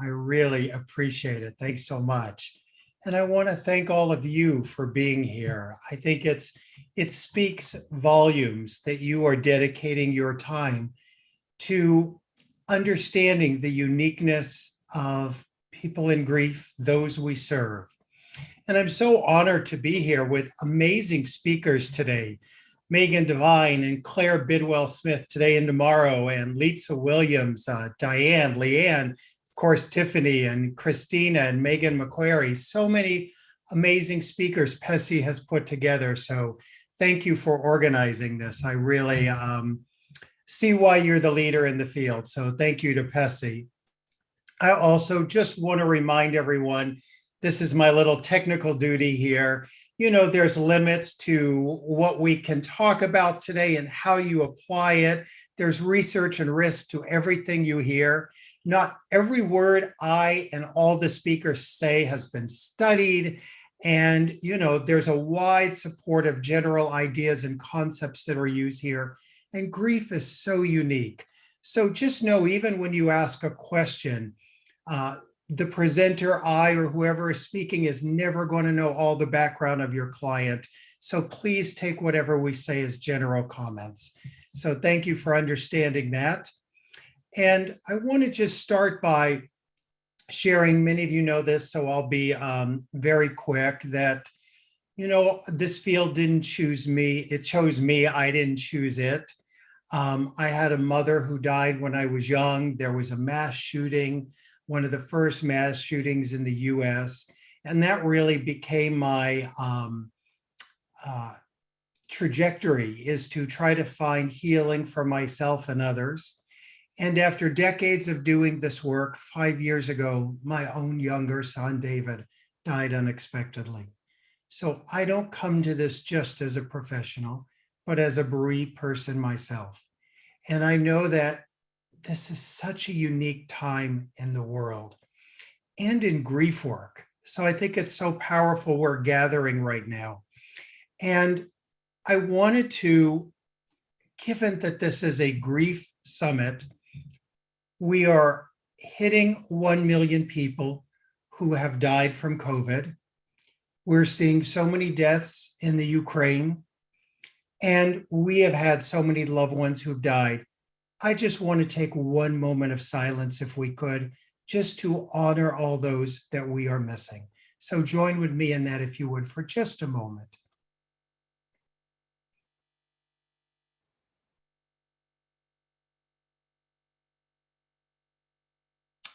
I really appreciate it. Thanks so much. And I want to thank all of you for being here. I think it speaks volumes that you are dedicating your time to understanding the uniqueness of people in grief, those we serve. And I'm so honored to be here with amazing speakers today. Megan Devine and Claire Bidwell Smith today and tomorrow, and Lisa Williams, Diane, Leanne, of course, Tiffany and Christina and Megan McQuarrie. So many amazing speakers Pessy has put together. So thank you for organizing this. I really see why you're the leader in the field. So thank you to Pessy. I also just want to remind everyone, this is my little technical duty here. You know, there's limits to what we can talk about today and how you apply it. There's research and risk to everything you hear. Not every word I and all the speakers say has been studied. And, you know, there's a wide support of general ideas and concepts that are used here. And grief is so unique. So just know, even when you ask a question, the presenter, I, or whoever is speaking is never going to know all the background of your client. So please take whatever we say as general comments. So thank you for understanding that. And I want to just start by sharing, many of you know this, so I'll be very quick, that, you know, this field didn't choose me. It chose me. I didn't choose it. I had a mother who died when I was young. There was a mass shooting, one of the first mass shootings in the US. And that really became my trajectory, is to try to find healing for myself and others. And after decades of doing this work, 5 years ago, my own younger son, David, died unexpectedly. So I don't come to this just as a professional, but as a bereaved person myself. And I know that this is such a unique time in the world and in grief work. So I think it's so powerful we're gathering right now. And I wanted to, given that this is a grief summit, we are hitting 1 million people who have died from COVID. We're seeing so many deaths in the Ukraine, and we have had so many loved ones who've died. I just want to take one moment of silence, if we could, just to honor all those that we are missing. So join with me in that, if you would, for just a moment.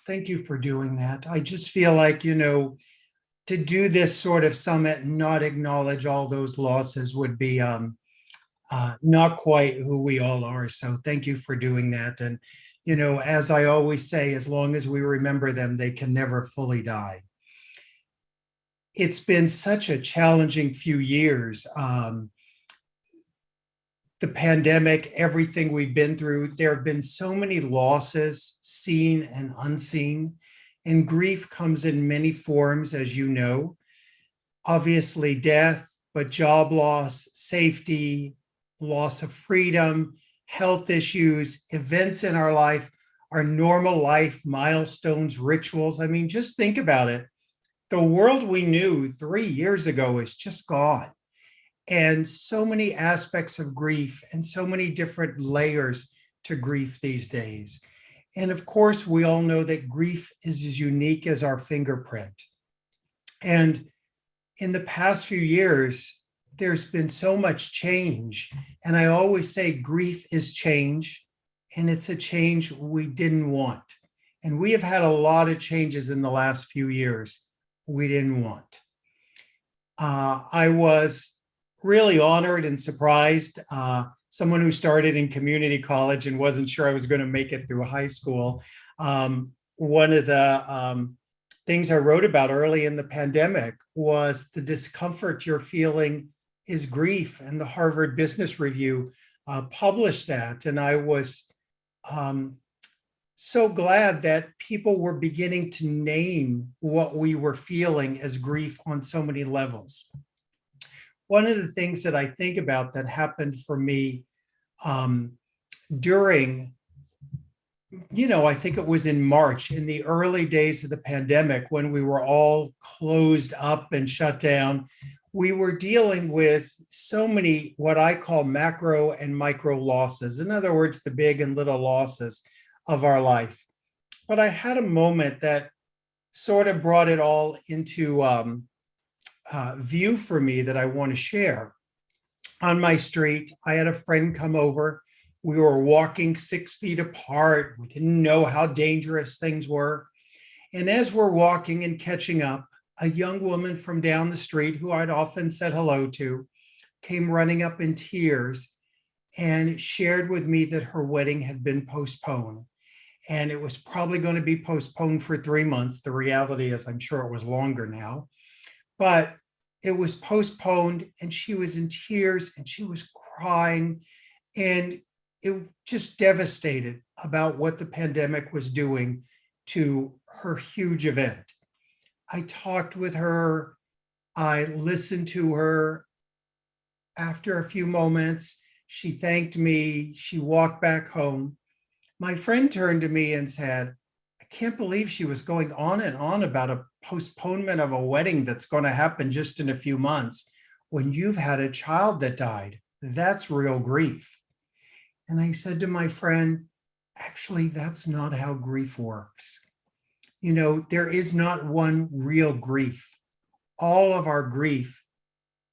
Thank you for doing that. I just feel like, you know, to do this sort of summit and not acknowledge all those losses would be not quite who we all are. So thank you for doing that. And, you know, as I always say, as long as we remember them, they can never fully die. It's been such a challenging few years. The pandemic, everything we've been through, there have been so many losses, seen and unseen. And grief comes in many forms, as you know. Obviously death, but job loss, safety, loss of freedom, health issues, events in our life, our normal life, milestones, rituals. I mean, just think about it. The world we knew 3 years ago is just gone. And so many aspects of grief and so many different layers to grief these days. And of course, we all know that grief is as unique as our fingerprint. And in the past few years, there's been so much change. And I always say grief is change, and it's a change we didn't want. And we have had a lot of changes in the last few years we didn't want. I was really honored and surprised. Someone who started in community college and wasn't sure I was going to make it through high school. One of the things I wrote about early in the pandemic was the discomfort you're feeling is grief, and the Harvard Business Review published that. And I was so glad that people were beginning to name what we were feeling as grief on so many levels. One of the things that I think about that happened for me during I think it was in March, in the early days of the pandemic, when we were all closed up and shut down, we were dealing with so many what I call macro and micro losses. In other words, the big and little losses of our life. But I had a moment that sort of brought it all into view for me that I want to share. On my street, I had a friend come over. We were walking 6 feet apart. We didn't know how dangerous things were. And as we're walking and catching up, a young woman from down the street who I'd often said hello to came running up in tears and shared with me that her wedding had been postponed. And it was probably going to be postponed for 3 months. The reality is, I'm sure it was longer now. But it was postponed, and she was in tears and she was crying. And it just devastated about what the pandemic was doing to her huge event. I talked with her. I listened to her. After a few moments, she thanked me. She walked back home. My friend turned to me and said, I can't believe she was going on and on about a postponement of a wedding that's going to happen just in a few months when you've had a child that died. That's real grief. And I said to my friend, actually, that's not how grief works. There is not one real grief. All of our grief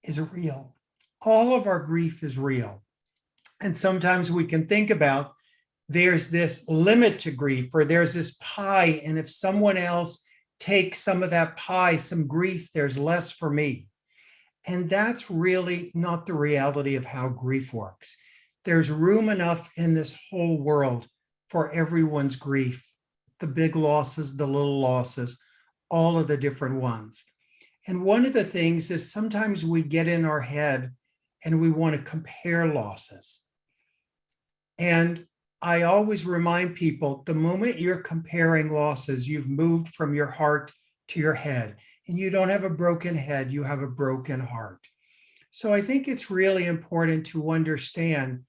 is real. All of our grief is real. And sometimes we can think about there's this limit to grief, or there's this pie, and if someone else takes some of that pie, some grief, there's less for me. And that's really not the reality of how grief works. There's room enough in this whole world for everyone's grief, the big losses, the little losses, all of the different ones. And one of the things is sometimes we get in our head and we want to compare losses. And I always remind people, the moment you're comparing losses, you've moved from your heart to your head. And you don't have a broken head, you have a broken heart. So I think it's really important to understand,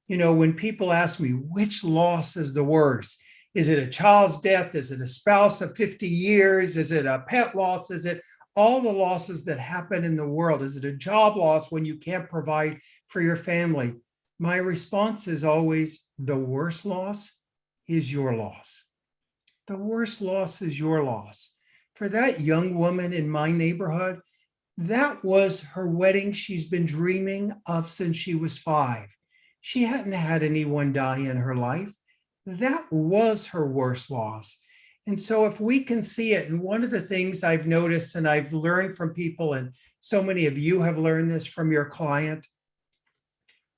when people ask me, which loss is the worst? Is it a child's death? Is it a spouse of 50 years? Is it a pet loss? Is it all the losses that happen in the world? Is it a job loss when you can't provide for your family? My response is always, the worst loss is your loss. The worst loss is your loss. For that young woman in my neighborhood, that was her wedding she's been dreaming of since she was 5. She hadn't had anyone die in her life. That was her worst loss. And so if we can see it, and one of the things I've noticed and I've learned from people, and so many of you have learned this from your client,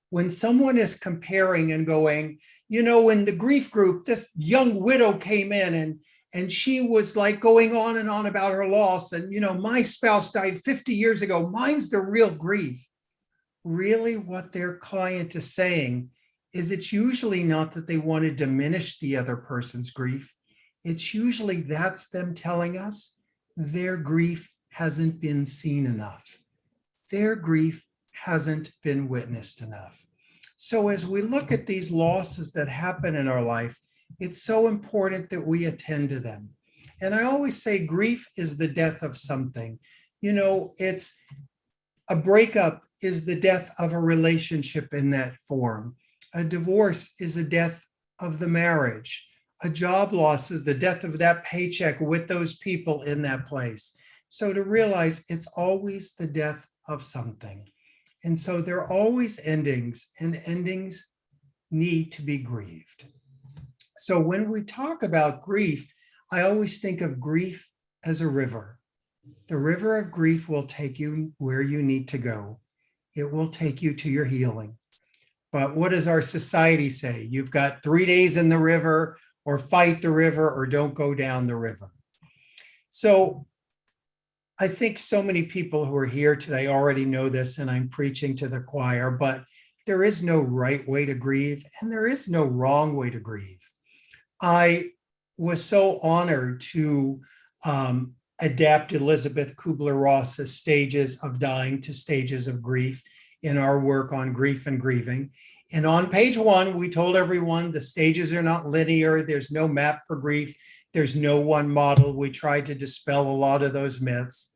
when someone is comparing and going, in the grief group, this young widow came in and she was like going on and on about her loss. And, my spouse died 50 years ago. Mine's the real grief. Really, what their client is saying is it's usually not that they want to diminish the other person's grief. It's usually that's them telling us their grief hasn't been seen enough. Their grief hasn't been witnessed enough. So as we look at these losses that happen in our life, it's so important that we attend to them. And I always say grief is the death of something. It's a breakup is the death of a relationship in that form. A divorce is a death of the marriage. A job loss is the death of that paycheck with those people in that place. So to realize it's always the death of something. And so there are always endings, and endings need to be grieved. So when we talk about grief, I always think of grief as a river. The river of grief will take you where you need to go. It will take you to your healing. But what does our society say? You've got 3 days in the river, or fight the river, or don't go down the river. So I think so many people who are here today already know this, and I'm preaching to the choir, but there is no right way to grieve, and there is no wrong way to grieve. I was so honored to adapt Elizabeth Kubler-Ross's Stages of Dying to Stages of Grief in our work on grief and grieving. And on page 1, we told everyone the stages are not linear. There's no map for grief. There's no one model. We tried to dispel a lot of those myths.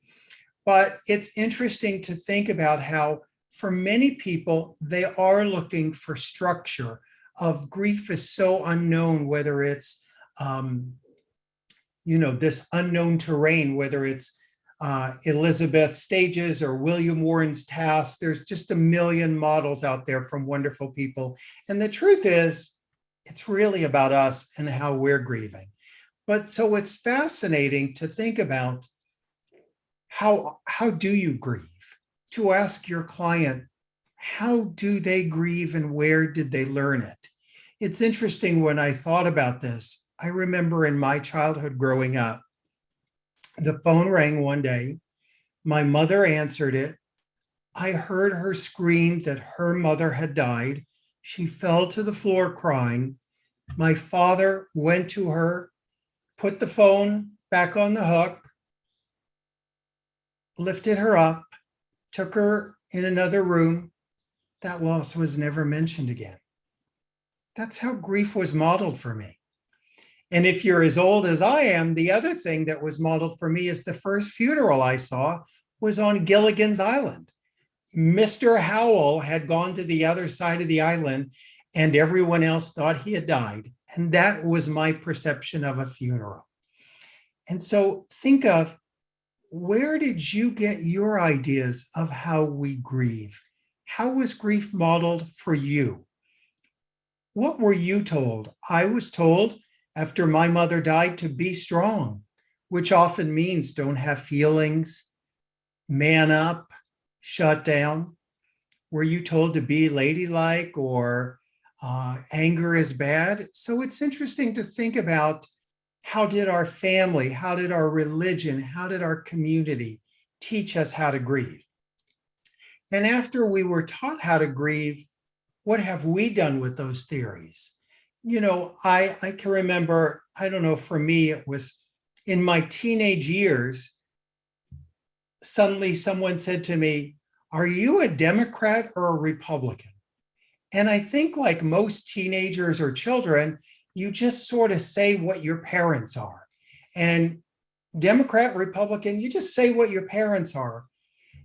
But it's interesting to think about how, for many people, they are looking for structure. Of grief is so unknown, whether it's this unknown terrain, whether it's Elizabeth's stages or William Warren's task. There's just a million models out there from wonderful people. And the truth is, it's really about us and how we're grieving. But so it's fascinating to think about how do you grieve? To ask your client, how do they grieve and where did they learn it? It's interesting, when I thought about this, I remember in my childhood growing up, the phone rang one day. My mother answered it. I heard her scream that her mother had died. She fell to the floor crying. My father went to her, put the phone back on the hook, lifted her up, took her in another room. That loss was never mentioned again. That's how grief was modeled for me. And if you're as old as I am, the other thing that was modeled for me is the first funeral I saw was on Gilligan's Island. Mr. Howell had gone to the other side of the island and everyone else thought he had died. And that was my perception of a funeral. And so think of, where did you get your ideas of how we grieve? How was grief modeled for you? What were you told? I was told, after my mother died, to be strong, which often means don't have feelings, man up, shut down. Were you told to be ladylike or anger is bad? So it's interesting to think about, how did our family, how did our religion, how did our community teach us how to grieve? And after we were taught how to grieve, what have we done with those theories? I can remember, I don't know, for me, it was in my teenage years, suddenly someone said to me, are you a Democrat or a Republican? And I think, like most teenagers or children, you just sort of say what your parents are. And Democrat, Republican, you just say what your parents are.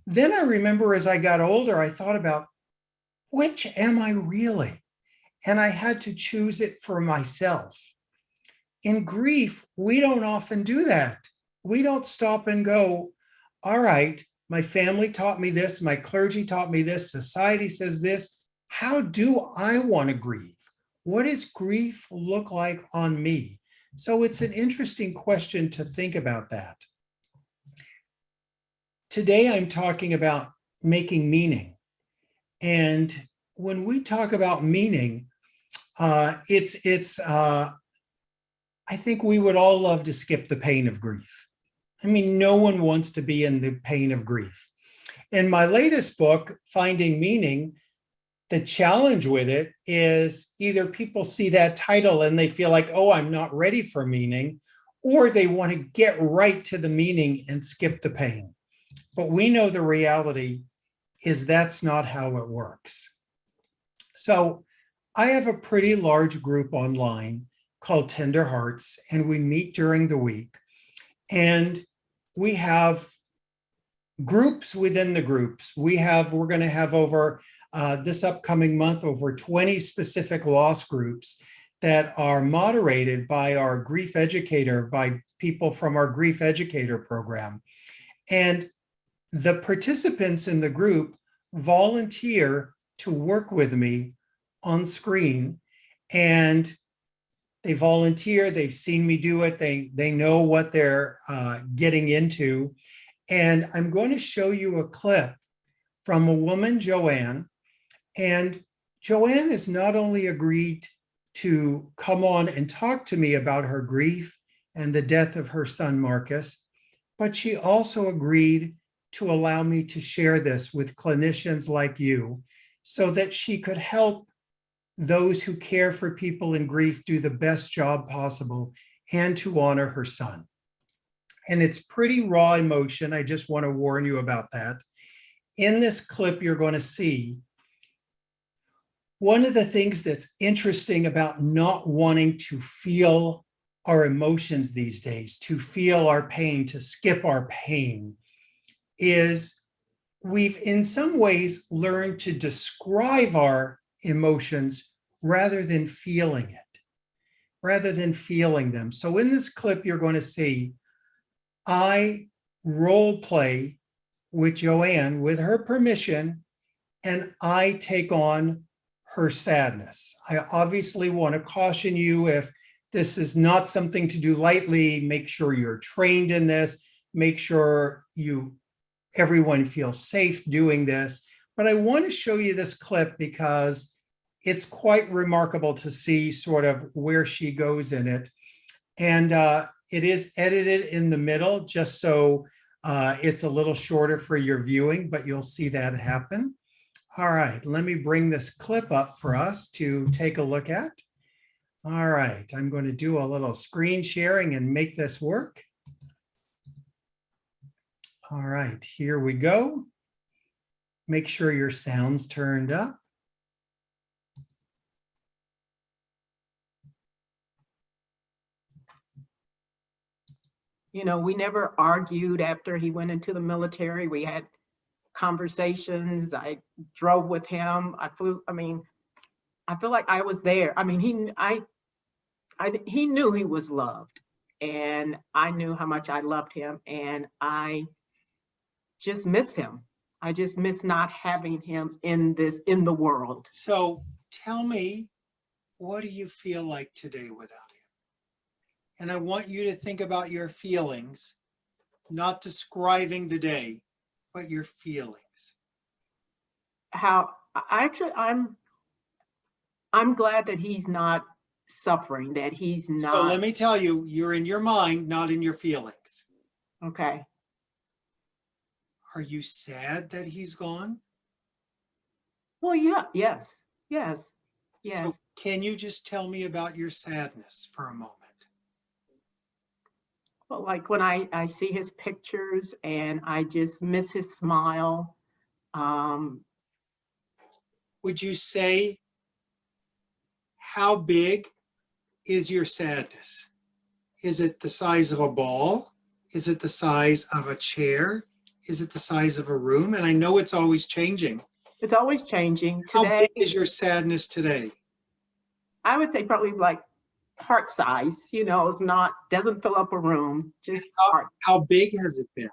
Then I remember, as I got older, I thought about, which am I really? And I had to choose it for myself. In grief, we don't often do that. We don't stop and go, all right, my family taught me this, my clergy taught me this, society says this. How do I want to grieve? What does grief look like on me? So it's an interesting question to think about that. Today, I'm talking about making meaning. And when we talk about meaning, I think we would all love to skip the pain of grief. I mean, no one wants to be in the pain of grief. In my latest book, Finding Meaning, the challenge with it is either people see that title and they feel like, oh, I'm not ready for meaning, or they want to get right to the meaning and skip the pain. But we know the reality is that's not how it works. So I have a pretty large group online called Tender Hearts, and we meet during the week. And we have groups within the groups. We're going to have over this upcoming month, over 20 specific loss groups that are moderated by our grief educator, by people from our grief educator program. And the participants in the group volunteer to work with me on screen, and they volunteer. They've seen me do it. They know what they're getting into. And I'm going to show you a clip from a woman, Joanne. And Joanne has not only agreed to come on and talk to me about her grief and the death of her son, Marcus, but she also agreed to allow me to share this with clinicians like you so that she could help those who care for people in grief do the best job possible and to honor her son. And it's pretty raw emotion. I just want to warn you about that. In this clip, you're going to see one of the things that's interesting about not wanting to feel our emotions these days, to feel our pain, to skip our pain, is we've in some ways learned to describe our emotions rather than feeling it, rather than feeling them. So in this clip, you're going to see I role play with Joanne with her permission, and I take on her sadness. I obviously want to caution you, if this is not something to do lightly, make sure you're trained in this, make sure everyone feels safe doing this. But I want to show you this clip because it's quite remarkable to see sort of where she goes in it. And it is edited in the middle just so it's a little shorter for your viewing, but you'll see that happen. All right, let me bring this clip up for us to take a look at. All right, I'm going to do a little screen sharing and make this work. All right, here we go. Make sure your sound's turned up. You know, we never argued after he went into the military. We had conversations. I drove with him. I flew. I mean, I feel like I was there. I mean, he knew he was loved, and I knew how much I loved him, and I just miss him. I just miss not having him in the world. So tell me, what do you feel like today without him? And I want you to think about your feelings, not describing the day, but your feelings. I'm glad that he's not suffering, that he's not. So let me tell you, you're in your mind, not in your feelings. Okay. Are you sad that he's gone? Well, yeah, yes. So can you just tell me about your sadness for a moment? Well, like when I see his pictures and I just miss his smile. Would you say, how big is your sadness? Is it the size of a ball? Is it the size of a chair? Is it the size of a room? And I know it's always changing. It's always changing. How Today, big is your sadness today? I would say probably like heart size. You know, doesn't fill up a room. Just heart. How big has it been?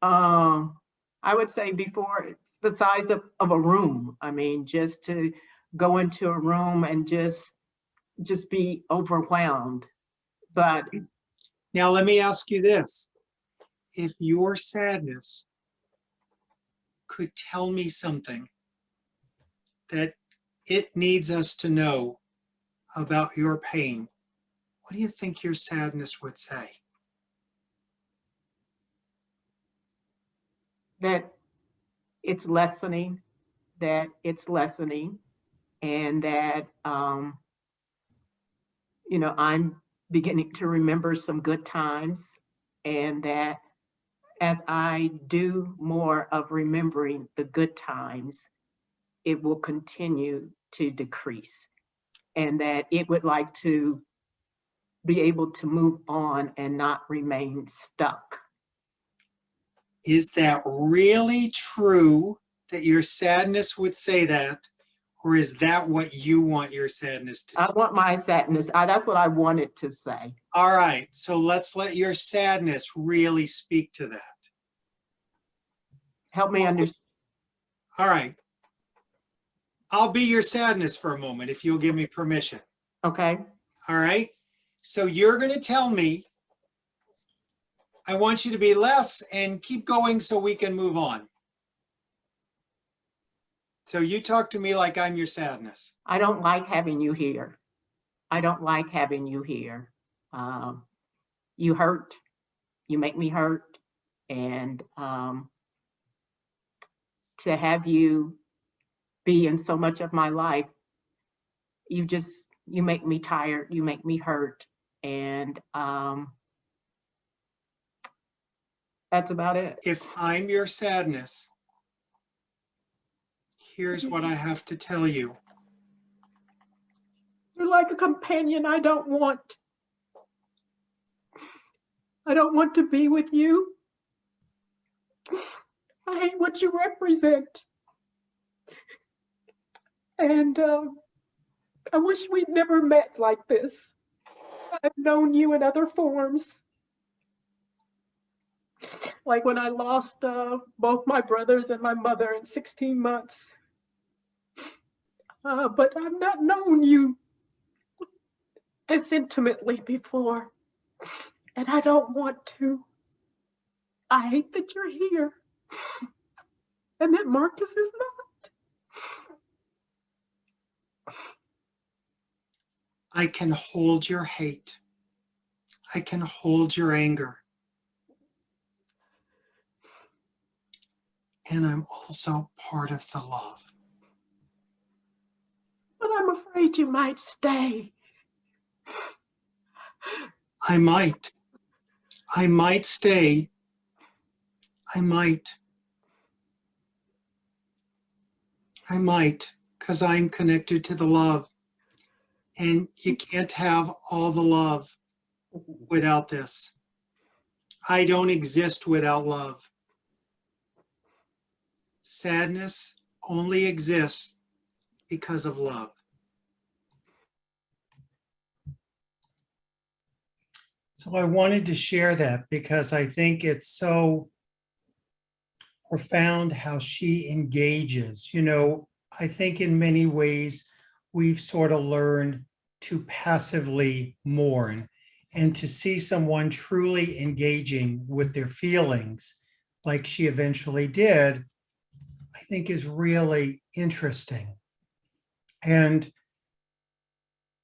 I would say before, it's the size of a room. I mean, just to go into a room and just be overwhelmed. But now let me ask you this. If your sadness could tell me something that it needs us to know about your pain, what do you think your sadness would say? that it's lessening, and that, you know, I'm beginning to remember some good times, and that as I do more of remembering the good times, it will continue to decrease, and that it would like to be able to move on and not remain stuck. Is that really true that your sadness would say that? Or is that what you want your sadness to do? I want my sadness, that's what I want it to say. All right, so let's let your sadness really speak to that. Help me understand. All right. I'll be your sadness for a moment if you'll give me permission. Okay. All right. So you're going to tell me, I want you to be less and keep going so we can move on. So you talk to me like I'm your sadness. I don't like having you here. I don't like having you here. You hurt. You make me hurt. And to have you be in so much of my life, you make me tired. You make me hurt. And that's about it. If I'm your sadness, here's what I have to tell you. You're like a companion I don't want. I don't want to be with you. I hate what you represent. And I wish we'd never met like this. I've known you in other forms. Like when I lost both my brothers and my mother in 16 months. But I've not known you this intimately before. And I don't want to. I hate that you're here. And that Marcus is not. I can hold your hate. I can hold your anger. And I'm also part of the love. But I'm afraid you might stay. I might. I might stay. I might. I might, because I'm connected to the love. And you can't have all the love without this. I don't exist without love. Sadness only exists because of love. So I wanted to share that because I think it's so profound how she engages. You know, I think in many ways we've sort of learned to passively mourn, and to see someone truly engaging with their feelings like she eventually did, I think is really interesting. And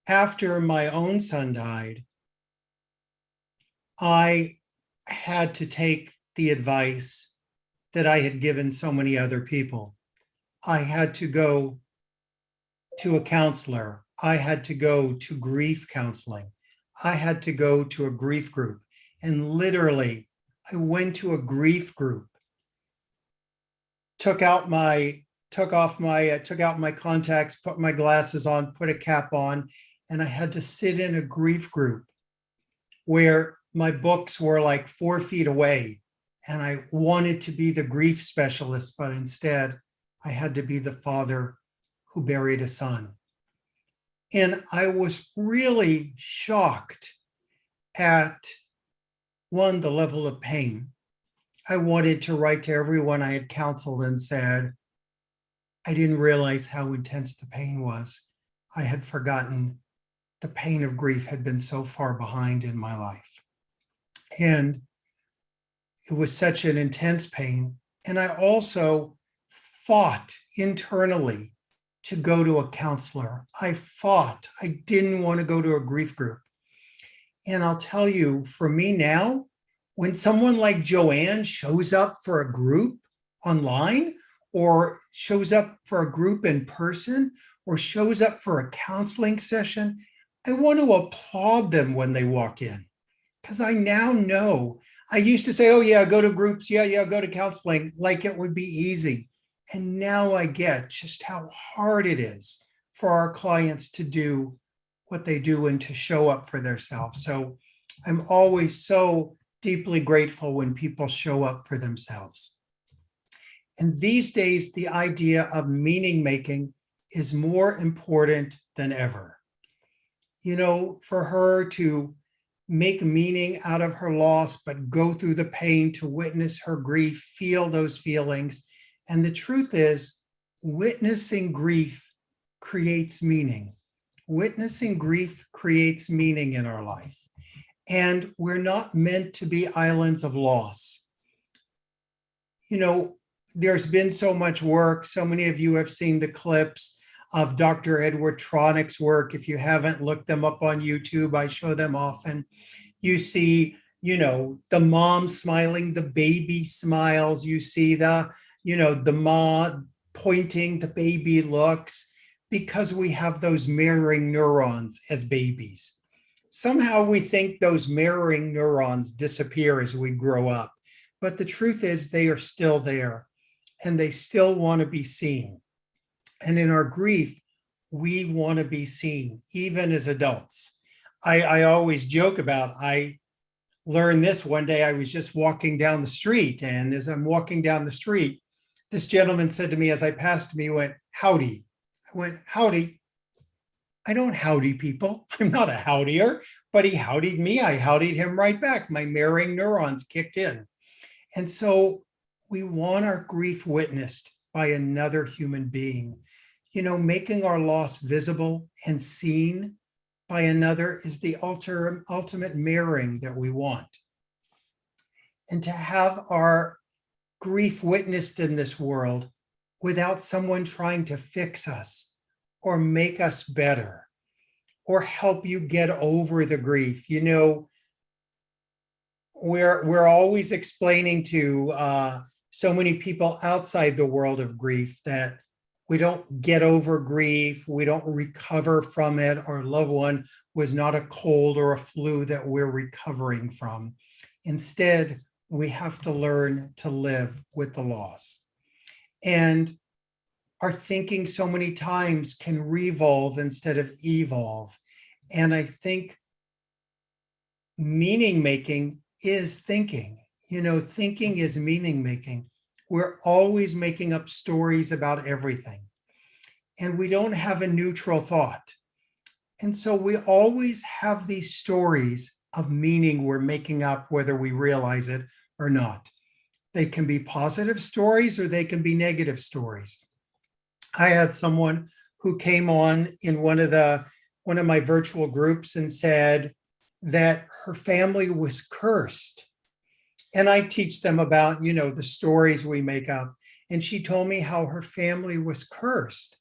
after my own son died, I had to take the advice that I had given so many other people. I had to go to a counselor. I had to go to grief counseling. I had to go to a grief group. And literally, I went to a grief group, took out my contacts, put my glasses on, put a cap on, and I had to sit in a grief group where my books were like 4 feet away. And I wanted to be the grief specialist, but instead I had to be the father who buried a son. And I was really shocked at, one, the level of pain. I wanted to write to everyone I had counseled and said, I didn't realize how intense the pain was. I had forgotten the pain of grief had been so far behind in my life. And it was such an intense pain. And I also fought internally to go to a counselor. I fought. I didn't want to go to a grief group. And I'll tell you, for me now, when someone like Joanne shows up for a group online, or shows up for a group in person, or shows up for a counseling session, I want to applaud them when they walk in. Because I now know, I used to say, oh yeah, go to groups, yeah, go to counseling, like it would be easy. And now I get just how hard it is for our clients to do what they do and to show up for themselves. So I'm always so deeply grateful when people show up for themselves. And these days, the idea of meaning making is more important than ever. You know, for her to make meaning out of her loss, but go through the pain to witness her grief, feel those feelings. And the truth is, witnessing grief creates meaning. Witnessing grief creates meaning in our life. And we're not meant to be islands of loss. You know, there's been so much work. So many of you have seen the clips of Dr. Edward Tronick's work. If you haven't looked them up on YouTube, I show them often. You see, you know, the mom smiling, the baby smiles. You see the mom pointing, the baby looks, because we have those mirroring neurons as babies. Somehow we think those mirroring neurons disappear as we grow up. But the truth is they are still there and they still want to be seen. And in our grief, we want to be seen, even as adults. I always joke about, I learned this one day. I was just walking down the street. And as I'm walking down the street, this gentleman said to me as I passed me, he went, "Howdy." I went, "Howdy." I don't howdy people. I'm not a howdier, but he howdied me. I howdied him right back. My mirroring neurons kicked in. And so we want our grief witnessed by another human being. Making our loss visible and seen by another is the ultimate mirroring that we want. And to have our grief witnessed in this world without someone trying to fix us or make us better or help you get over the grief. We're always explaining to so many people outside the world of grief that we don't get over grief, we don't recover from it. Our loved one was not a cold or a flu that we're recovering from. Instead, we have to learn to live with the loss. And our thinking so many times can revolve instead of evolve. And I think meaning making is thinking. Thinking is meaning making. We're always making up stories about everything. And we don't have a neutral thought. And so we always have these stories of meaning we're making up, whether we realize it or not. They can be positive stories or they can be negative stories. I had someone who came on in one of my virtual groups and said that her family was cursed. And I teach them about, the stories we make up. And she told me how her family was cursed.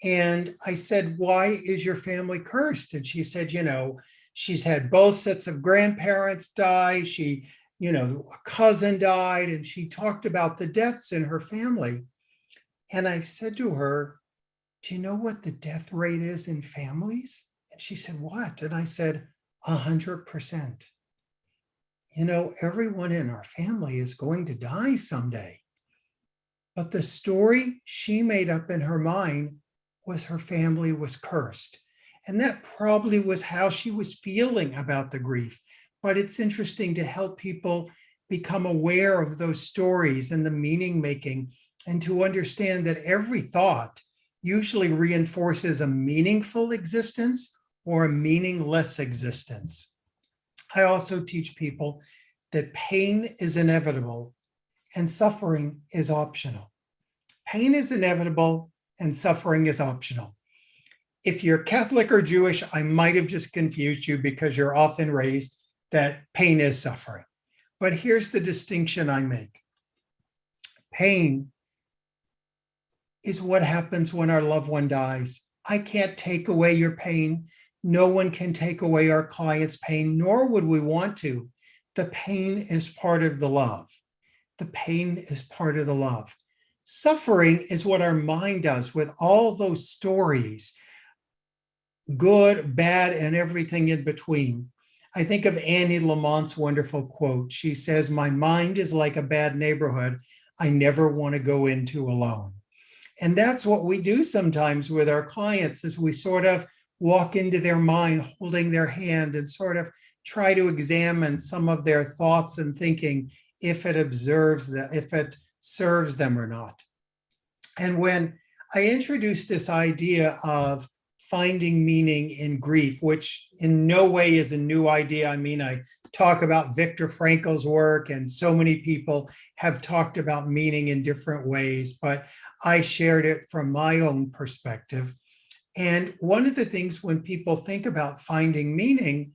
And I said, "Why is your family cursed?" And she said, she's had both sets of grandparents die. A cousin died, and she talked about the deaths in her family. And I said to her, "Do you know what the death rate is in families?" And she said, "What?" And I said, 100%. Everyone in our family is going to die someday. But the story she made up in her mind was her family was cursed. And that probably was how she was feeling about the grief. But it's interesting to help people become aware of those stories and the meaning making, and to understand that every thought usually reinforces a meaningful existence or a meaningless existence. I also teach people that pain is inevitable and suffering is optional. Pain is inevitable and suffering is optional. If you're Catholic or Jewish, I might have just confused you because you're often raised that pain is suffering. But here's the distinction I make. Pain is what happens when our loved one dies. I can't take away your pain. No one can take away our client's pain, nor would we want to. The pain is part of the love. The pain is part of the love. Suffering is what our mind does with all those stories, good, bad, and everything in between. I think of Annie Lamont's wonderful quote. She says, "My mind is like a bad neighborhood I never want to go into alone." And that's what we do sometimes with our clients, is we sort of walk into their mind, holding their hand, and sort of try to examine some of their thoughts and thinking, if it serves them or not. And when I introduced this idea of finding meaning in grief, which in no way is a new idea. I mean, I talk about Viktor Frankl's work, and so many people have talked about meaning in different ways, but I shared it from my own perspective. And one of the things when people think about finding meaning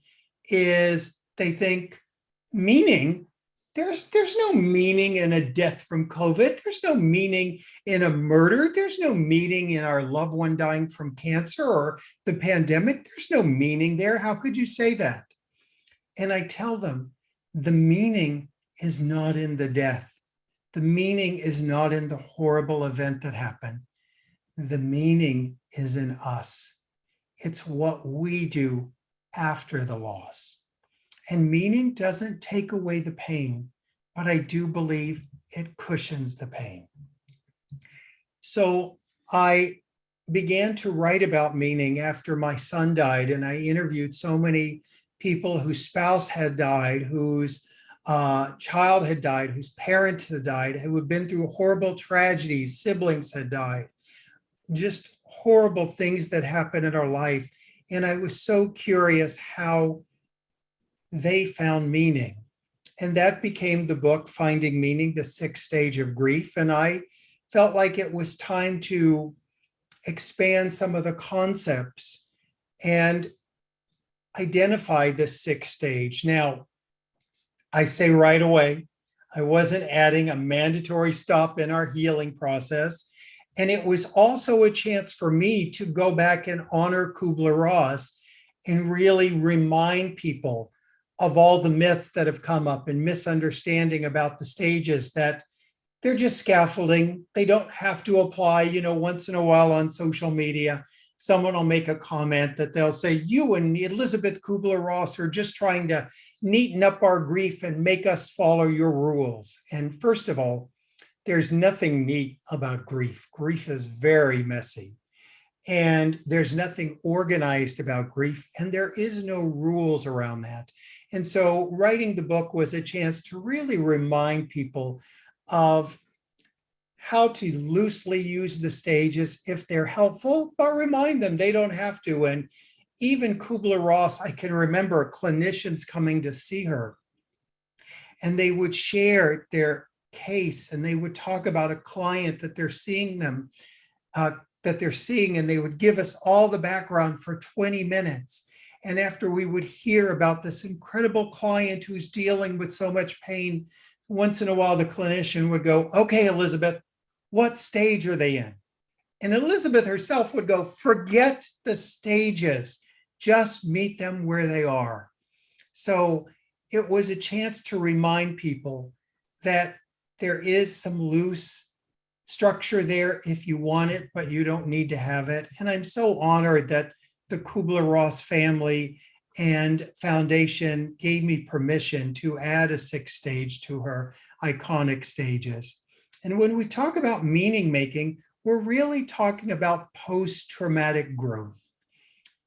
is they think meaning, there's no meaning in a death from COVID. There's no meaning in a murder. There's no meaning in our loved one dying from cancer or the pandemic. There's no meaning there. How could you say that? And I tell them, the meaning is not in the death. The meaning is not in the horrible event that happened. The meaning is in us. It's what we do after the loss. And meaning doesn't take away the pain, but I do believe it cushions the pain. So I began to write about meaning after my son died, and I interviewed so many people whose spouse had died, whose child had died, whose parents had died, who had been through horrible tragedies, siblings had died, just horrible things that happen in our life. And I was so curious how they found meaning. And that became the book, Finding Meaning, the Sixth Stage of Grief. And I felt like it was time to expand some of the concepts and identify the sixth stage. Now, I say right away, I wasn't adding a mandatory stop in our healing process. And it was also a chance for me to go back and honor Kubler-Ross and really remind people of all the myths that have come up and misunderstanding about the stages, that they're just scaffolding. They don't have to apply. Once in a while on social media, someone will make a comment that they'll say, you and Elizabeth Kubler-Ross are just trying to neaten up our grief and make us follow your rules. And first of all, there's nothing neat about grief. Grief is very messy. And there's nothing organized about grief. And there is no rules around that. And so writing the book was a chance to really remind people of how to loosely use the stages if they're helpful, but remind them they don't have to. And even Kubler-Ross, I can remember clinicians coming to see her, and they would share their case, and they would talk about a client that they're seeing and they would give us all the background for 20 minutes. And after we would hear about this incredible client who's dealing with so much pain, once in a while the clinician would go, okay, Elizabeth, what stage are they in? And Elizabeth herself would go, forget the stages, just meet them where they are. So it was a chance to remind people that there is some loose structure there if you want it, but you don't need to have it. And I'm so honored that the Kubler-Ross family and foundation gave me permission to add a sixth stage to her iconic stages. And when we talk about meaning making, we're really talking about post-traumatic growth.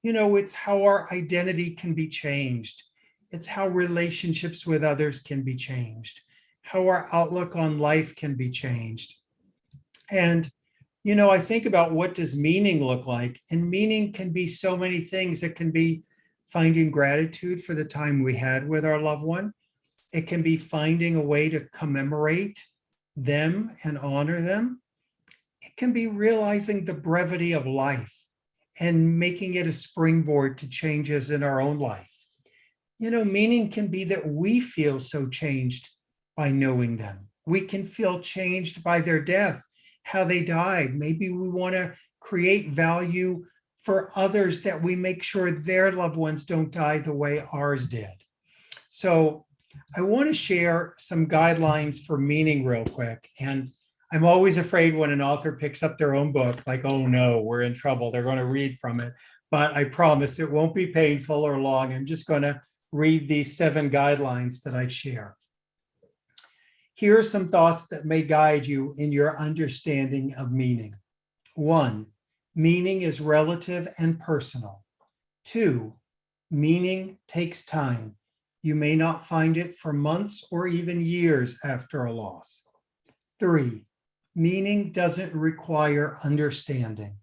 It's how our identity can be changed. It's how relationships with others can be changed, how our outlook on life can be changed. And, I think about what does meaning look like? And meaning can be so many things. It can be finding gratitude for the time we had with our loved one. It can be finding a way to commemorate them and honor them. It can be realizing the brevity of life and making it a springboard to changes in our own life. Meaning can be that we feel so changed by knowing them. We can feel changed by their death, how they died. Maybe we want to create value for others, that we make sure their loved ones don't die the way ours did. So I want to share some guidelines for meaning real quick. And I'm always afraid when an author picks up their own book, like, oh no, we're in trouble. They're going to read from it. But I promise it won't be painful or long. I'm just going to read these 7 guidelines that I share. Here are some thoughts that may guide you in your understanding of meaning. 1, meaning is relative and personal. 2, meaning takes time. You may not find it for months or even years after a loss. 3, meaning doesn't require understanding.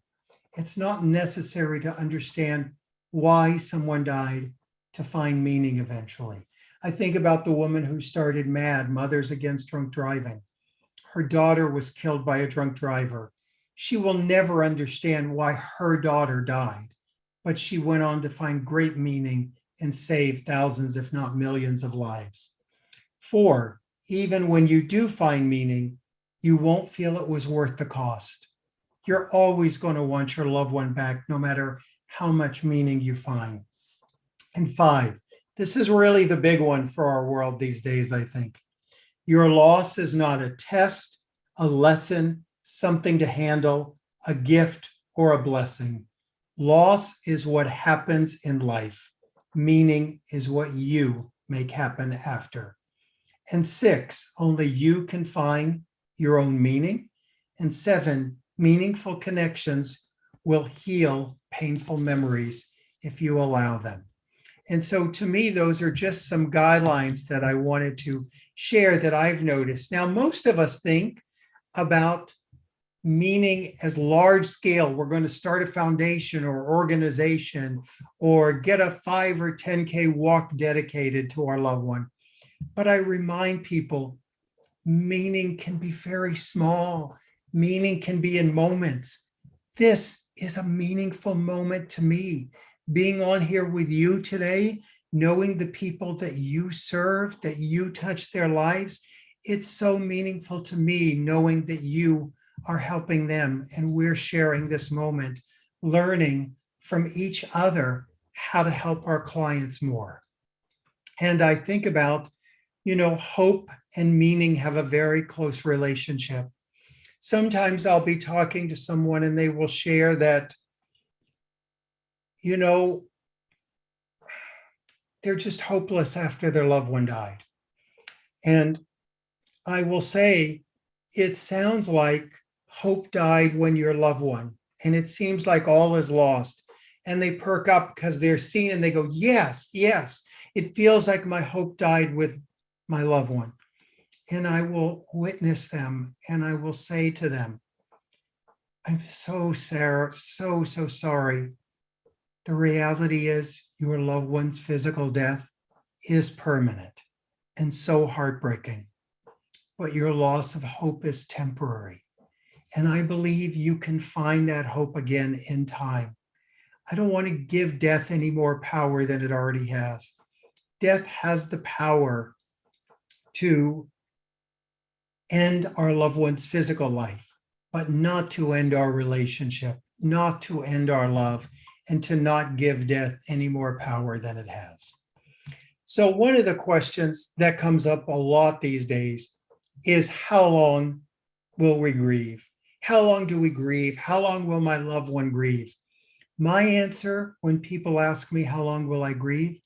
It's not necessary to understand why someone died to find meaning eventually. I think about the woman who started MAD, Mothers Against Drunk Driving. Her daughter was killed by a drunk driver. She will never understand why her daughter died, but she went on to find great meaning and save thousands, if not millions of lives. 4, even when you do find meaning, you won't feel it was worth the cost. You're always going to want your loved one back, no matter how much meaning you find. And 5, this is really the big one for our world these days, I think. Your loss is not a test, a lesson, something to handle, a gift, or a blessing. Loss is what happens in life. Meaning is what you make happen after. And 6, only you can find your own meaning. And 7, meaningful connections will heal painful memories if you allow them. And so to me, those are just some guidelines that I wanted to share that I've noticed. Now, most of us think about meaning as large scale. We're going to start a foundation or organization or get a 5 or 10K walk dedicated to our loved one. But I remind people, meaning can be very small. Meaning can be in moments. This is a meaningful moment to me. Being on here with you today, knowing the people that you serve, that you touch their lives, it's so meaningful to me knowing that you are helping them and we're sharing this moment, learning from each other how to help our clients more. And I think about, hope and meaning have a very close relationship. Sometimes I'll be talking to someone and they will share that, they're just hopeless after their loved one died. And I will say, it sounds like hope died when your loved one, and it seems like all is lost. And they perk up because they're seen and they go, yes, yes, it feels like my hope died with my loved one. And I will witness them and I will say to them, I'm so sorry, so sorry. The reality is your loved one's physical death is permanent and so heartbreaking, but your loss of hope is temporary. And I believe you can find that hope again in time. I don't want to give death any more power than it already has. Death has the power to end our loved one's physical life, but not to end our relationship, not to end our love, and to not give death any more power than it has. So one of the questions that comes up a lot these days is, how long will we grieve? How long do we grieve? How long will my loved one grieve? My answer when people ask me, how long will I grieve,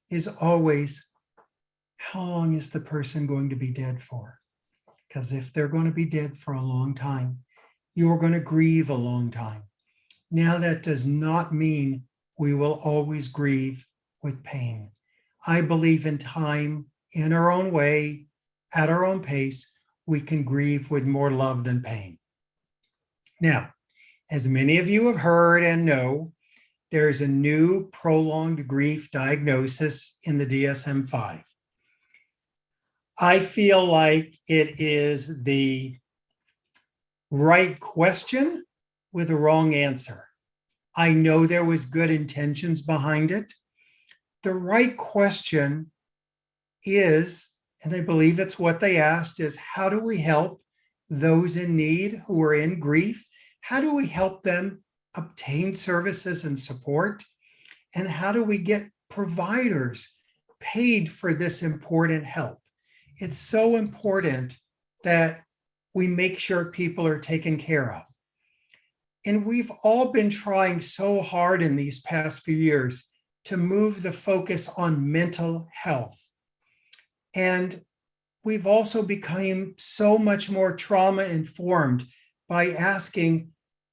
is always, how long is the person going to be dead for? Because if they're going to be dead for a long time, you're going to grieve a long time. Now, that does not mean we will always grieve with pain. I believe in time, in our own way, at our own pace, we can grieve with more love than pain. Now, as many of you have heard and know, there's a new prolonged grief diagnosis in the DSM-5. I feel like it is the right question with the wrong answer. I know there was good intentions behind it. The right question is, and I believe it's what they asked, is how do we help those in need who are in grief? How do we help them obtain services and support? And how do we get providers paid for this important help? It's so important that we make sure people are taken care of. And we've all been trying so hard in these past few years to move the focus on mental health. And we've also become so much more trauma informed by asking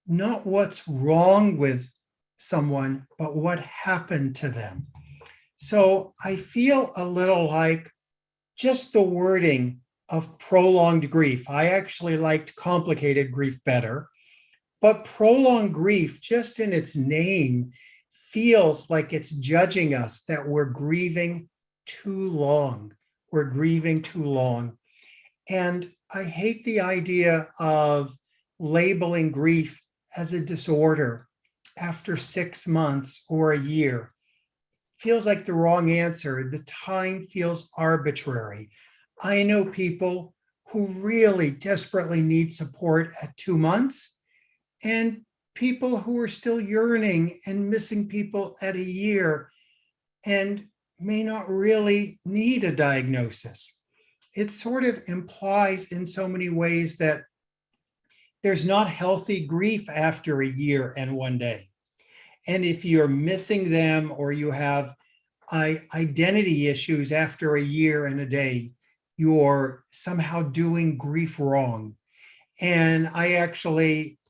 not what's wrong with someone, but what happened to them. So I feel a little like just the wording of prolonged grief. I actually liked complicated grief better, but prolonged grief, just in its name, feels like it's judging us that we're grieving too long. We're grieving too long. And I hate the idea of labeling grief as a disorder after 6 months or a year. Feels like the wrong answer. The time feels arbitrary. I know people who really desperately need support at 2 months, and people who are still yearning and missing people at a year and may not really need a diagnosis. It sort of implies in so many ways that there's not healthy grief after a year and 1 day. And if you're missing them or you have identity issues after a year and a day, you're somehow doing grief wrong. And I actually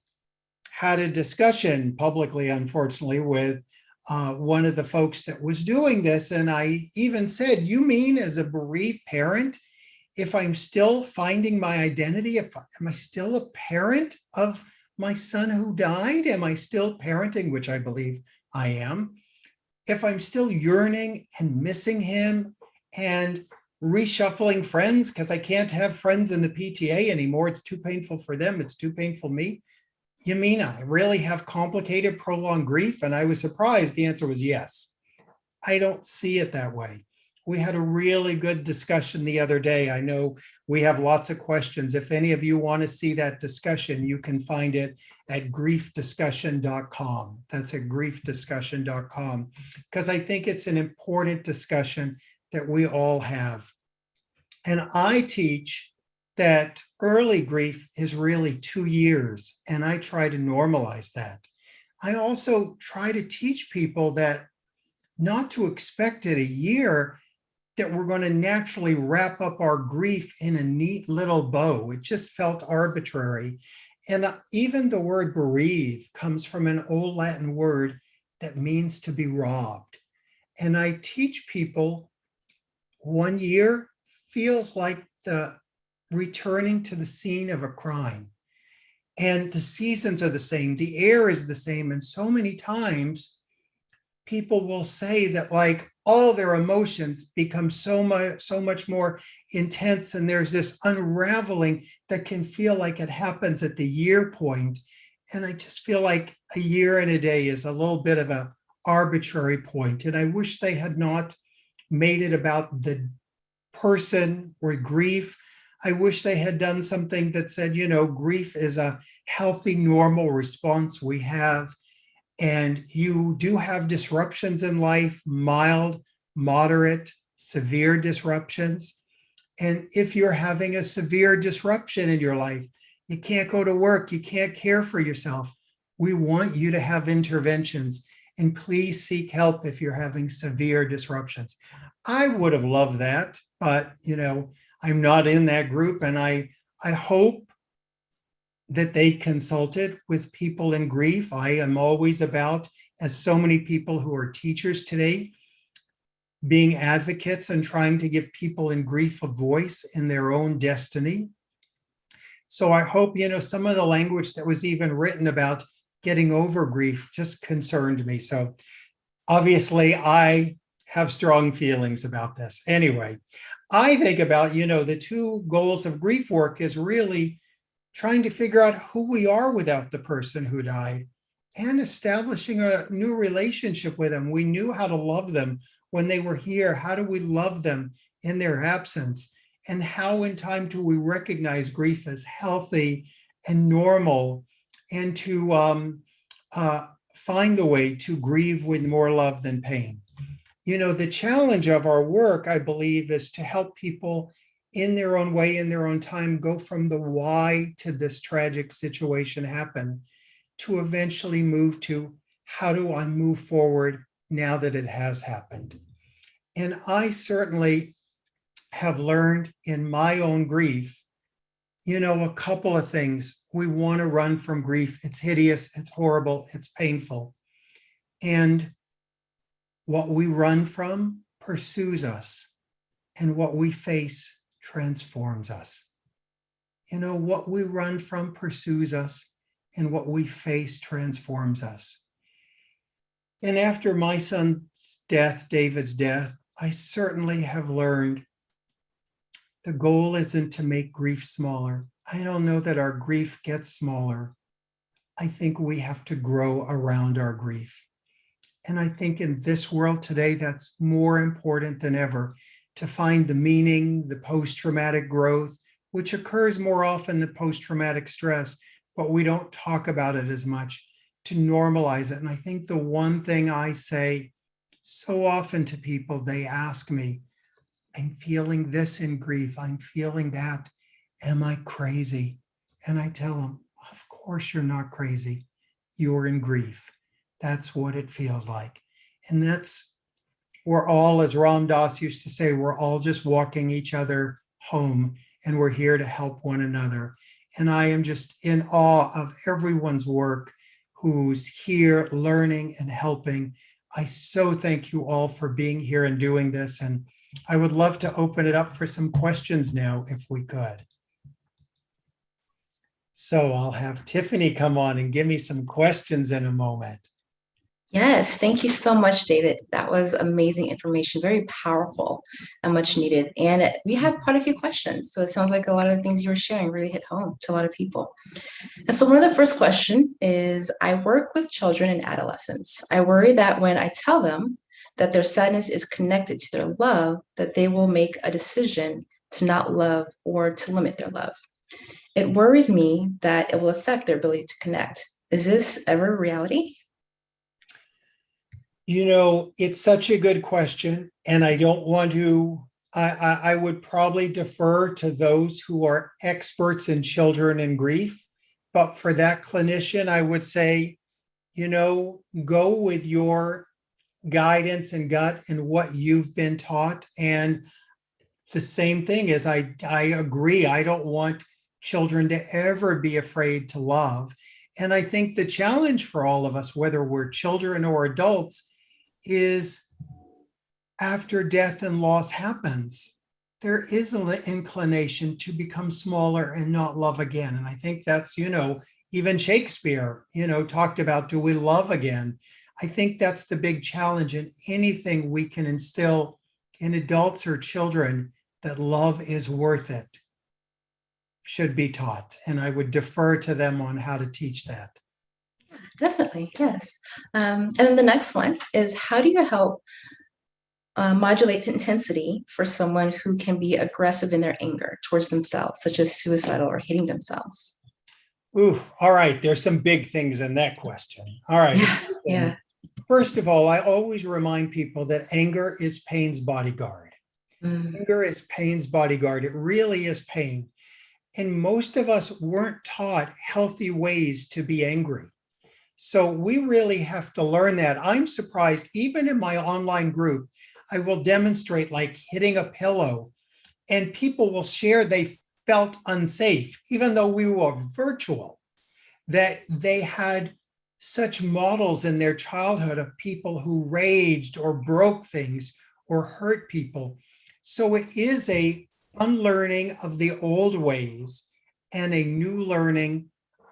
had a discussion publicly, unfortunately, with one of the folks that was doing this. And I even said, you mean as a bereaved parent, if I'm still finding my identity, am I still a parent of my son who died? Am I still parenting, which I believe I am? If I'm still yearning and missing him and reshuffling friends because I can't have friends in the PTA anymore, it's too painful for them, it's too painful for me. You mean I really have complicated, prolonged grief? And I was surprised. The answer was yes. I don't see it that way. We had a really good discussion the other day. I know we have lots of questions. If any of you want to see that discussion, you can find it at griefdiscussion.com. That's at griefdiscussion.com, because I think it's an important discussion that we all have. And I teach that early grief is really 2 years, and I try to normalize that. I also try to teach people that not to expect it a year, that we're going to naturally wrap up our grief in a neat little bow. It just felt arbitrary. And even the word bereave comes from an old Latin word that means to be robbed. And I teach people 1 year feels like the returning to the scene of a crime. And the seasons are the same, the air is the same. And so many times people will say that like all their emotions become so much more intense, and there's this unraveling that can feel like it happens at the year point. And I just feel like a year and a day is a little bit of an arbitrary point. And I wish they had not made it about the person or grief. I wish they had done something that said, you know, grief is a healthy, normal response we have. And you do have disruptions in life, mild, moderate, severe disruptions. And if you're having a severe disruption in your life, you can't go to work, you can't care for yourself, we want you to have interventions. And please seek help if you're having severe disruptions. I would have loved that, but you know, I'm not in that group. And I hope that they consulted with people in grief. I am always about, as so many people who are teachers today, being advocates and trying to give people in grief a voice in their own destiny. So I hope, you know, some of the language that was even written about getting over grief just concerned me. So obviously I have strong feelings about this. Anyway, I think about, you know, the two goals of grief work is really trying to figure out who we are without the person who died and establishing a new relationship with them. We knew how to love them when they were here. How do we love them in their absence? And how in time do we recognize grief as healthy and normal, and to find the way to grieve with more love than pain? You know, the challenge of our work, I believe, is to help people in their own way, in their own time, go from the why to this tragic situation happen, to eventually move to how do I move forward now that it has happened? And I certainly have learned in my own grief, you know, a couple of things. We want to run from grief. It's hideous, it's horrible, it's painful. And what we run from pursues us, and what we face transforms us. You know, what we run from pursues us, and what we face transforms us. And after my son's death, David's death, I certainly have learned the goal isn't to make grief smaller. I don't know that our grief gets smaller. I think we have to grow around our grief. And I think in this world today, that's more important than ever, to find the meaning, the post-traumatic growth, which occurs more often than post-traumatic stress, but we don't talk about it as much, to normalize it. And I think the one thing I say so often to people, they ask me, I'm feeling this in grief, I'm feeling that, am I crazy? And I tell them, of course you're not crazy, you're in grief. That's what it feels like. And that's, we're all, as Ram Dass used to say, we're all just walking each other home, and we're here to help one another. And I am just in awe of everyone's work who's here learning and helping. I so thank you all for being here and doing this. And I would love to open it up for some questions now, if we could. So I'll have Tiffany come on and give me some questions in a moment. Yes, thank you so much, David. That was amazing information, very powerful and much needed. And we have quite a few questions. So it sounds like a lot of the things you were sharing really hit home to a lot of people. And so one of the first question is, I work with children and adolescents. I worry that when I tell them that their sadness is connected to their love, that they will make a decision to not love or to limit their love. It worries me that it will affect their ability to connect. Is this ever a reality? You know, it's such a good question, and I don't want to, I would probably defer to those who are experts in children and grief. But for that clinician, I would say, you know, go with your guidance and gut and what you've been taught. And the same thing is, I agree. I don't want children to ever be afraid to love. And I think the challenge for all of us, whether we're children or adults, is after death and loss happens, there is an inclination to become smaller and not love again. And I think that's, you know, even Shakespeare, you know, talked about, do we love again? I think that's the big challenge in anything we can instill in adults or children, that love is worth it, should be taught. And I would defer to them on how to teach that. Definitely, yes. And then the next one is, how do you help modulate intensity for someone who can be aggressive in their anger towards themselves, such as suicidal or hating themselves? Ooh, all right. There's some big things in that question. All right. Yeah. First of all, I always remind people that anger is pain's bodyguard. Anger is pain's bodyguard. It really is pain. And most of us weren't taught healthy ways to be angry. So we really have to learn that. I'm surprised, even in my online group, I will demonstrate like hitting a pillow, and people will share they felt unsafe, even though we were virtual, that they had such models in their childhood of people who raged or broke things or hurt people. So it is a unlearning of the old ways and a new learning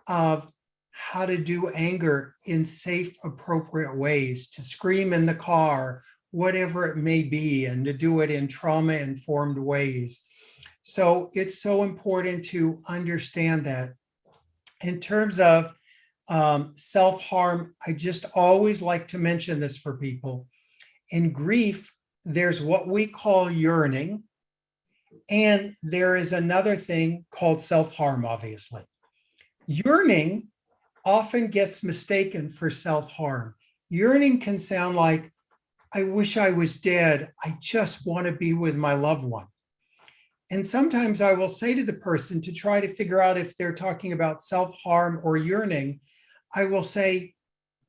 of how to do anger in safe, appropriate ways, to scream in the car, whatever it may be, and to do it in trauma-informed ways. So it's so important to understand that. In terms of self-harm, I just always like to mention this for people. In grief, there's what we call yearning, and there is another thing called self-harm, obviously. Yearning often gets mistaken for self-harm. Yearning can sound like, I wish I was dead. I just want to be with my loved one. And sometimes I will say to the person, to try to figure out if they're talking about self-harm or yearning, I will say,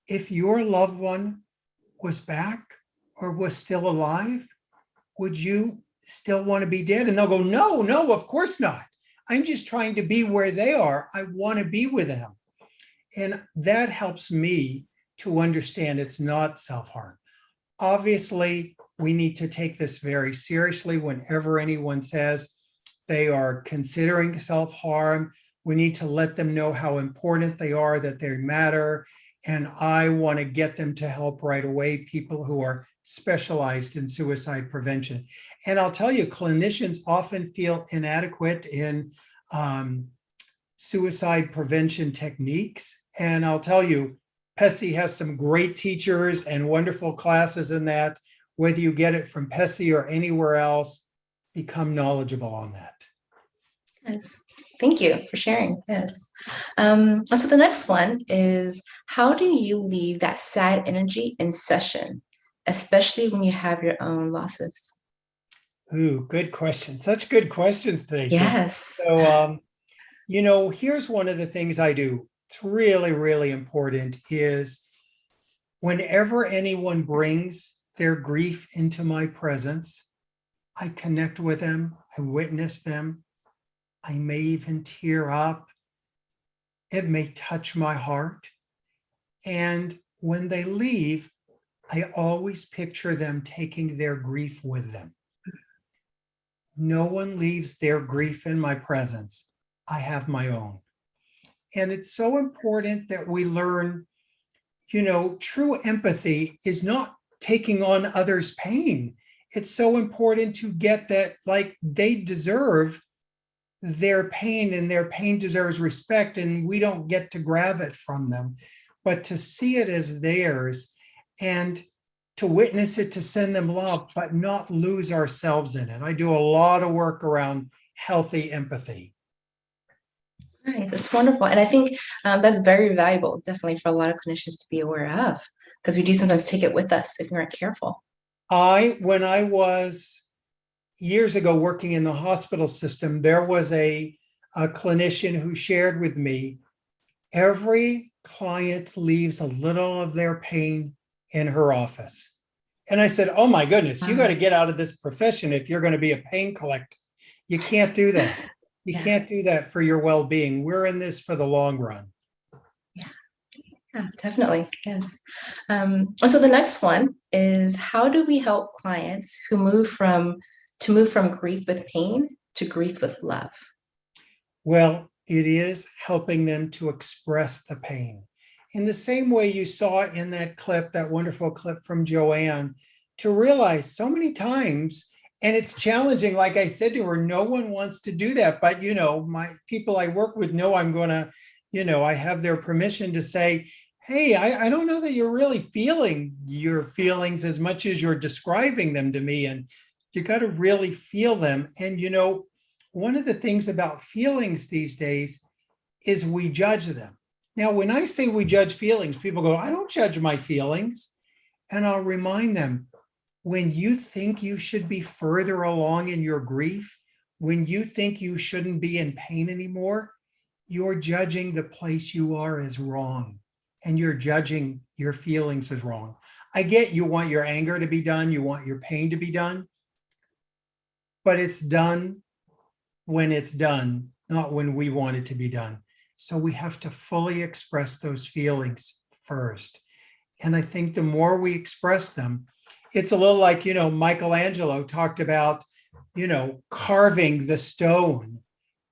if your loved one was back or was still alive, would you still want to be dead? And they'll go, no, no, of course not. I'm just trying to be where they are. I want to be with them. And that helps me to understand it's not self-harm. Obviously, we need to take this very seriously. Whenever anyone says they are considering self-harm, we need to let them know how important they are, that they matter. And I want to get them to help right away, people who are specialized in suicide prevention. And I'll tell you, clinicians often feel inadequate in suicide prevention techniques. And I'll tell you, PESI has some great teachers and wonderful classes in that. Whether you get it from PESI or anywhere else, become knowledgeable on that. Yes, thank you for sharing. Yes. So the next one is, how do you leave that sad energy in session, especially when you have your own losses? Ooh, good question. Such good questions today. Yes. So, you know, here's one of the things I do. It's really, really important is whenever anyone brings their grief into my presence, I connect with them, I witness them, I may even tear up. It may touch my heart. And when they leave, I always picture them taking their grief with them. No one leaves their grief in my presence. I have my own. And it's so important that we learn, true empathy is not taking on others' pain. It's so important to get that, like, they deserve their pain and their pain deserves respect, and we don't get to grab it from them, but to see it as theirs and to witness it, to send them love, but not lose ourselves in it. I do a lot of work around healthy empathy. Nice, it's wonderful. And I think that's very valuable, definitely for a lot of clinicians to be aware of, because we do sometimes take it with us if we aren't careful. When I was years ago working in the hospital system, there was a clinician who shared with me, every client leaves a little of their pain in her office. And I said, oh my goodness, you got to get out of this profession if you're going to be a pain collector. You can't do that. You can't do that for your well-being. We're in this for the long run. Yeah, definitely. Yes. So the next one is, how do we help clients who move from grief with pain to grief with love? Well, it is helping them to express the pain. In the same way you saw in that clip, that wonderful clip from Joanne, to realize so many times, and it's challenging, like I said to her, no one wants to do that. But, my people I work with know I'm going to, I have their permission to say, hey, I don't know that you're really feeling your feelings as much as you're describing them to me. And you got to really feel them. And, one of the things about feelings these days is we judge them. Now, when I say we judge feelings, people go, I don't judge my feelings. And I'll remind them, when you think you should be further along in your grief, when you think you shouldn't be in pain anymore, you're judging the place you are as wrong. And you're judging your feelings as wrong. I get you want your anger to be done, you want your pain to be done, but it's done when it's done, not when we want it to be done. So we have to fully express those feelings first. And I think the more we express them, it's a little like, Michelangelo talked about, carving the stone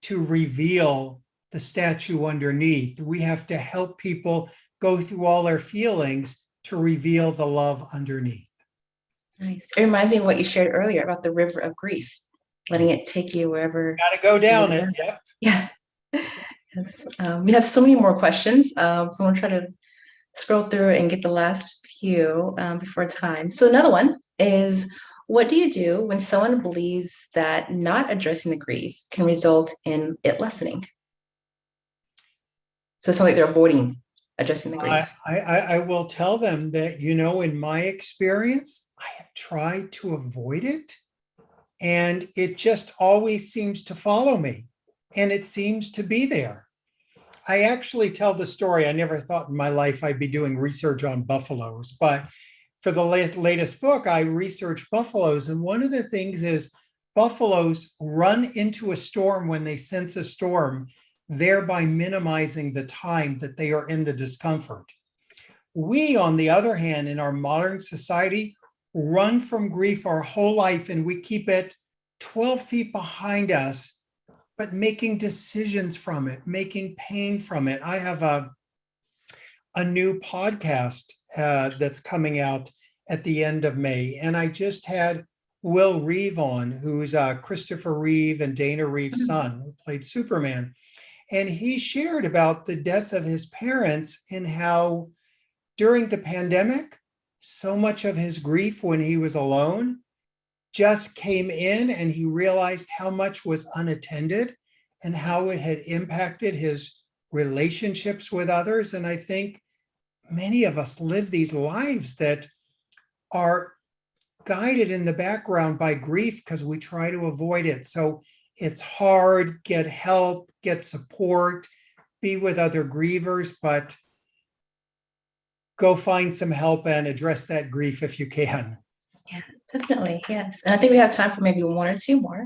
to reveal the statue underneath. We have to help people go through all their feelings to reveal the love underneath. Nice. It reminds me of what you shared earlier about the river of grief, letting it take you wherever. Got to go down it. Yep. Yeah. Yes. We have so many more questions. So I'm going to try to scroll through and get the last few before time. So another one is, what do you do when someone believes that not addressing the grief can result in it lessening? So it's not like they're avoiding addressing the grief. I will tell them that, in my experience, I have tried to avoid it. And it just always seems to follow me. And it seems to be there. I actually tell the story. I never thought in my life I'd be doing research on buffaloes. But for the latest book, I researched buffaloes. And one of the things is buffaloes run into a storm when they sense a storm, thereby minimizing the time that they are in the discomfort. We, on the other hand, in our modern society, run from grief our whole life, and we keep it 12 feet behind us, but making decisions from it, making pain from it. I have a new podcast that's coming out at the end of May, and I just had Will Reeve on, who's Christopher Reeve and Dana Reeve's son, who played Superman. And he shared about the death of his parents and how during the pandemic, so much of his grief when he was alone just came in, and he realized how much was unattended and how it had impacted his relationships with others. And I think many of us live these lives that are guided in the background by grief because we try to avoid it. So it's hard, get help, get support, be with other grievers, but go find some help and address that grief if you can. Yeah, definitely. Yes. And I think we have time for maybe one or two more.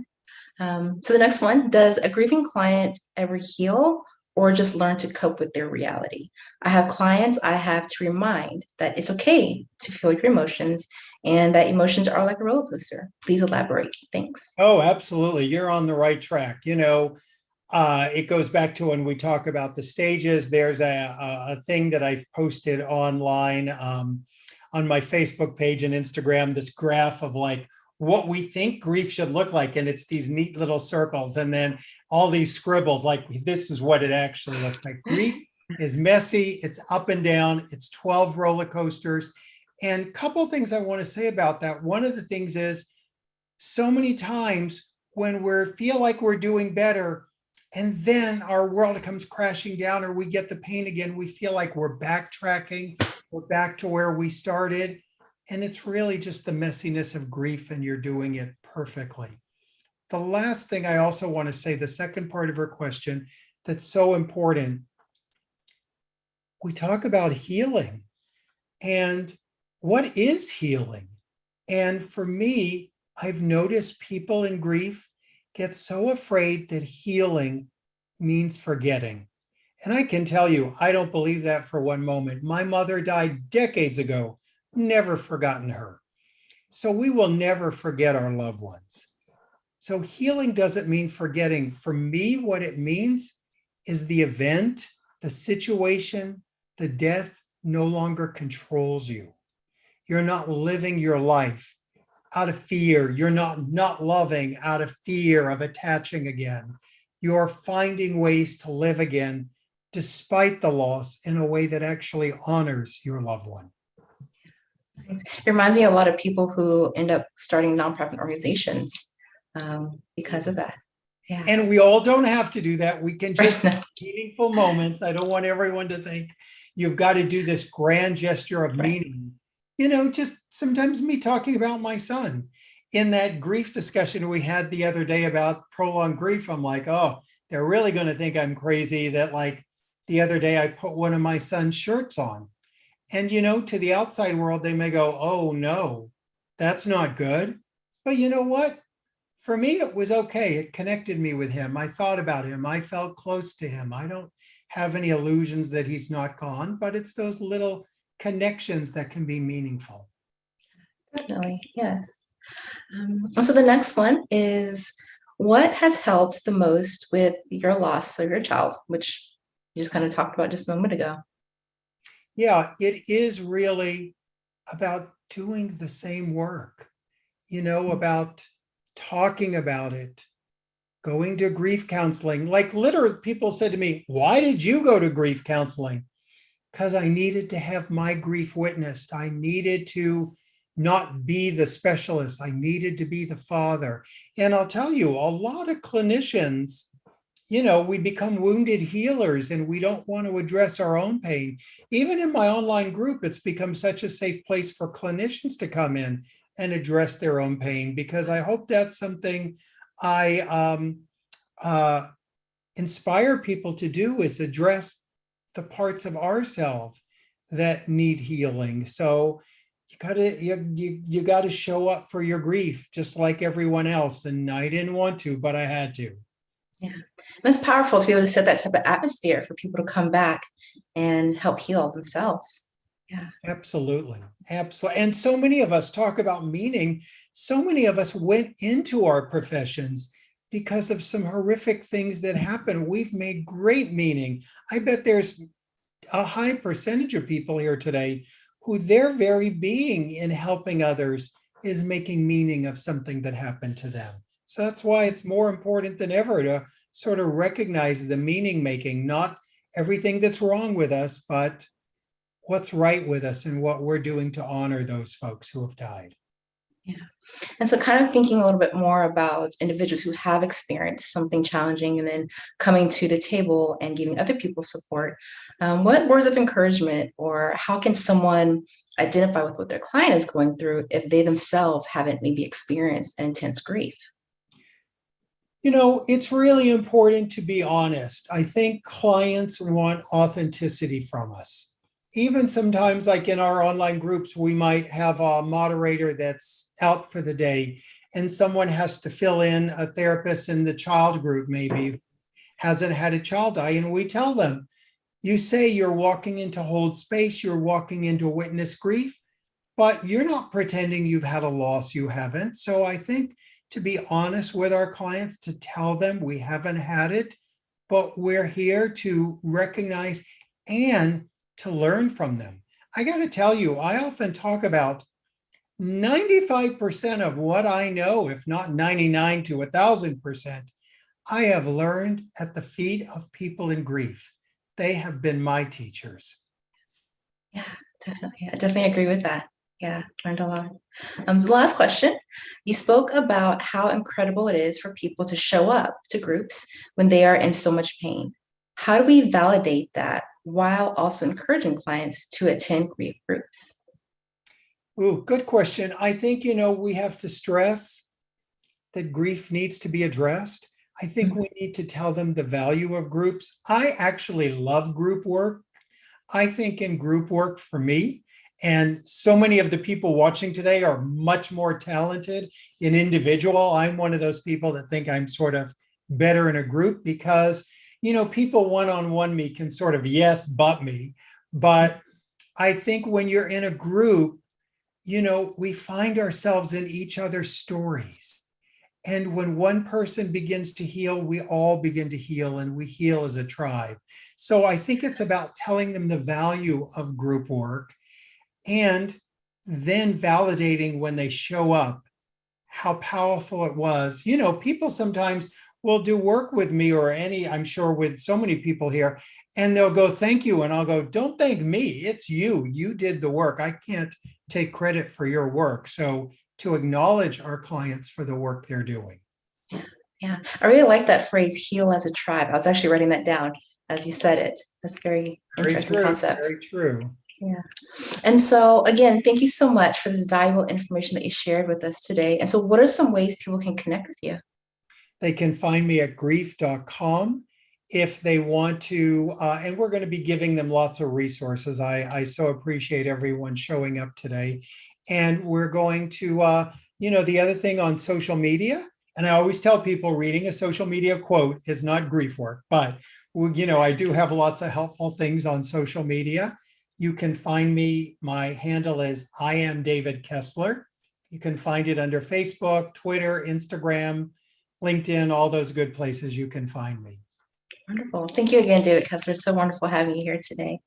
So the next one, does a grieving client ever heal, or just learn to cope with their reality. I have clients I have to remind that it's okay to feel your emotions and that emotions are like a roller coaster. Please elaborate. Thanks. Oh, absolutely. You're on the right track. It goes back to when we talk about the stages. There's a thing that I've posted online on my Facebook page and Instagram, this graph of like what we think grief should look like. And it's these neat little circles and then all these scribbles, like this is what it actually looks like. Grief is messy, it's up and down, it's 12 roller coasters. And a couple of things I want to say about that. One of the things is so many times when we feel like we're doing better, and then our world comes crashing down or we get the pain again, we feel like we're backtracking, we're back to where we started. And it's really just the messiness of grief and you're doing it perfectly. The last thing I also want to say, the second part of her question that's so important, we talk about healing and what is healing? And for me, I've noticed people in grief get so afraid that healing means forgetting. And I can tell you, I don't believe that for one moment. My mother died decades ago, never forgotten her. So we will never forget our loved ones. So healing doesn't mean forgetting. For me, what it means is the event, the situation, the death no longer controls you. You're not living your life out of fear. You're not loving out of fear of attaching again. You're finding ways to live again despite the loss in a way that actually honors your loved one. It reminds me of a lot of people who end up starting nonprofit organizations because of that. Yeah. And we all don't have to do that. We can just Right. have meaningful moments. I don't want everyone to think you've got to do this grand gesture of meaning. Just sometimes me talking about my son in that grief discussion we had the other day about prolonged grief. I'm like, oh, they're really going to think I'm crazy that like the other day I put one of my son's shirts on. And, to the outside world, they may go, oh, no, that's not good. But you know what? For me, it was okay. It connected me with him. I thought about him. I felt close to him. I don't have any illusions that he's not gone, but it's those little connections that can be meaningful. Definitely, yes. So the next one is, what has helped the most with your loss of your child, which you just kind of talked about just a moment ago? Yeah, it is really about doing the same work, about talking about it, going to grief counseling. Like literally people said to me, why did you go to grief counseling? Because I needed to have my grief witnessed. I needed to not be the specialist. I needed to be the father. And I'll tell you, a lot of clinicians, we become wounded healers and we don't want to address our own pain. Even in my online group, it's become such a safe place for clinicians to come in and address their own pain, because I hope that's something I inspire people to do, is address the parts of ourselves that need healing. So you gotta show up for your grief just like everyone else. And I didn't want to, but I had to. Yeah, that's powerful to be able to set that type of atmosphere for people to come back and help heal themselves. Yeah, Absolutely. Absolutely. And so many of us talk about meaning. So many of us went into our professions because of some horrific things that happened. We've made great meaning. I bet there's a high percentage of people here today who their very being in helping others is making meaning of something that happened to them. So that's why it's more important than ever to sort of recognize the meaning making, not everything that's wrong with us, but what's right with us and what we're doing to honor those folks who have died. yeah. And so kind of thinking a little bit more about individuals who have experienced something challenging and then coming to the table and giving other people support, what words of encouragement, or how can someone identify with what their client is going through if they themselves haven't maybe experienced an intense grief? It's really important to be honest. I think clients want authenticity from us. Even sometimes, like in our online groups, we might have a moderator that's out for the day and someone has to fill in, a therapist in the child group maybe hasn't had a child die. And we tell them, you say you're walking into hold space, you're walking into witness grief, but you're not pretending you've had a loss you haven't. So I think to be honest with our clients, to tell them we haven't had it, but we're here to recognize and to learn from them. I got to tell you, I often talk about 95% of what I know, if not 99 to 1,000%, I have learned at the feet of people in grief. They have been my teachers. Yeah, definitely. I definitely agree with that. Yeah, learned a lot. The last question, you spoke about how incredible it is for people to show up to groups when they are in so much pain. How do we validate that while also encouraging clients to attend grief groups? Ooh, good question. I think, we have to stress that grief needs to be addressed. I think we need to tell them the value of groups. I actually love group work. I think in group work for me, and so many of the people watching today are much more talented in individual. I'm one of those people that think I'm sort of better in a group because, people one-on-one me can sort of yes, but me. But I think when you're in a group, we find ourselves in each other's stories. And when one person begins to heal, we all begin to heal, and we heal as a tribe. So I think it's about telling them the value of group work and then validating when they show up how powerful it was. People sometimes will do work with me or I'm sure with so many people here, and they'll go, thank you. And I'll go, don't thank me. It's you. You did the work. I can't take credit for your work. So to acknowledge our clients for the work they're doing. Yeah, I really like that phrase, heal as a tribe. I was actually writing that down as you said it. That's very interesting True, concept. very true. Yeah. And so again, thank you so much for this valuable information that you shared with us today. And so what are some ways people can connect with you? They can find me at grief.com if they want to, and we're going to be giving them lots of resources. I so appreciate everyone showing up today. And we're going to, the other thing on social media, and I always tell people reading a social media quote is not grief work, but, I do have lots of helpful things on social media. You can find me, my handle is I am David Kessler. You can find it under Facebook, Twitter, Instagram, LinkedIn, all those good places you can find me. Wonderful. Thank you again, David Kessler. So wonderful having you here today.